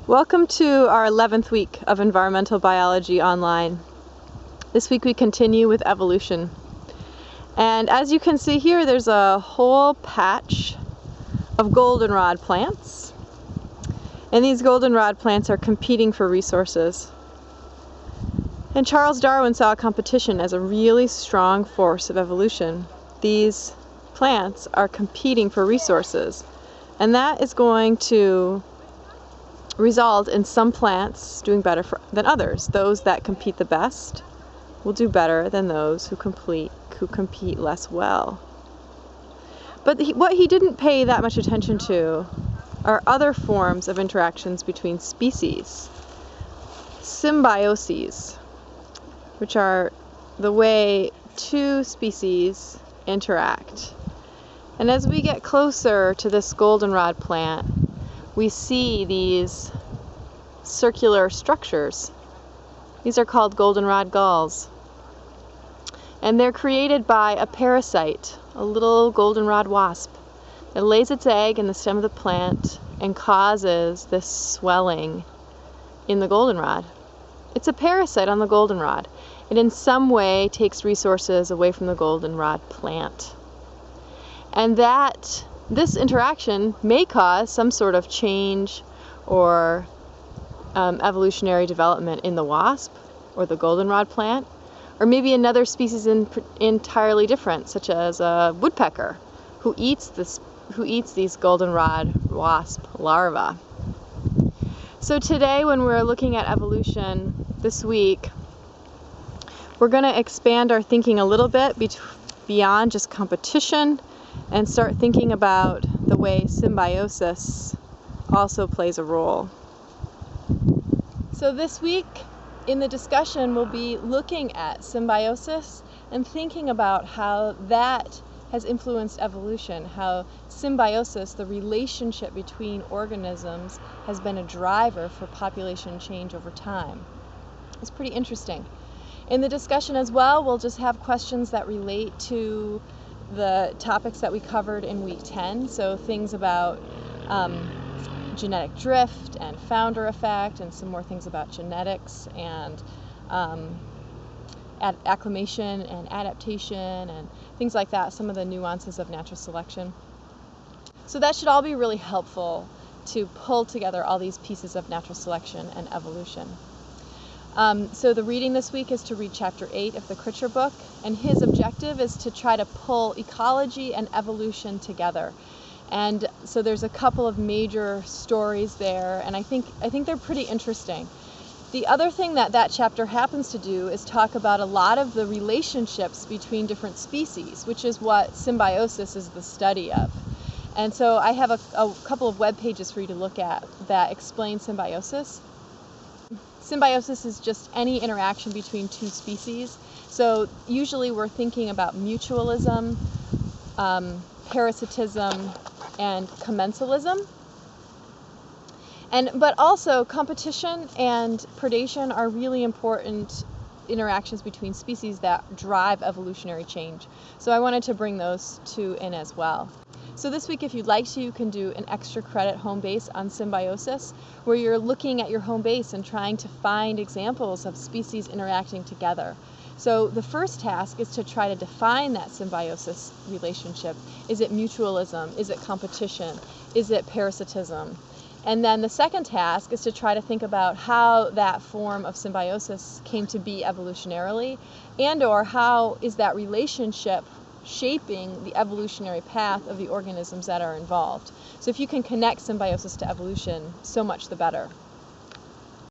Welcome to our 11th week of Environmental Biology Online. This week we continue with evolution. And as you can see here, there's a whole patch of goldenrod plants. And these goldenrod plants are competing for resources. And Charles Darwin saw competition as a really strong force of evolution. These plants are competing for resources. And that is going to result in some plants doing better than others. Those that compete the best will do better than those who compete less well. But what he didn't pay that much attention to are other forms of interactions between species. Symbioses, which are the way two species interact. And as we get closer to this goldenrod plant, we see these circular structures. These are called goldenrod galls. And they're created by a parasite, a little goldenrod wasp, that lays its egg in the stem of the plant and causes this swelling in the goldenrod. It's a parasite on the goldenrod. It in some way takes resources away from the goldenrod plant. And this interaction may cause some sort of change or evolutionary development in the wasp or the goldenrod plant, or maybe another species entirely different, such as a woodpecker who eats these goldenrod wasp larvae. So today, when we're looking at evolution this week, we're going to expand our thinking a little bit beyond just competition and start thinking about the way symbiosis also plays a role. So this week in the discussion we'll be looking at symbiosis and thinking about how that has influenced evolution, how symbiosis, the relationship between organisms, has been a driver for population change over time. It's pretty interesting. In the discussion as well, we'll just have questions that relate to the topics that we covered in week 10, so things about genetic drift and founder effect, and some more things about genetics and acclimation and adaptation and things like that, some of the nuances of natural selection. So that should all be really helpful to pull together all these pieces of natural selection and evolution. So the reading this week is to read chapter 8 of the Critcher book, and his objective is to try to pull ecology and evolution together. And so there's a couple of major stories there, and I think they're pretty interesting. The other thing that chapter happens to do is talk about a lot of the relationships between different species, which is what symbiosis is the study of. And so I have a couple of web pages for you to look at that explain symbiosis. Symbiosis is just any interaction between two species. So usually we're thinking about mutualism, parasitism, and commensalism. But also competition and predation are really important interactions between species that drive evolutionary change. So I wanted to bring those two in as well. So this week, if you'd like to, you can do an extra credit home base on symbiosis, where you're looking at your home base and trying to find examples of species interacting together. So the first task is to try to define that symbiosis relationship. Is it mutualism? Is it competition? Is it parasitism? And then the second task is to try to think about how that form of symbiosis came to be evolutionarily, and/or how is that relationship shaping the evolutionary path of the organisms that are involved. So if you can connect symbiosis to evolution, so much the better.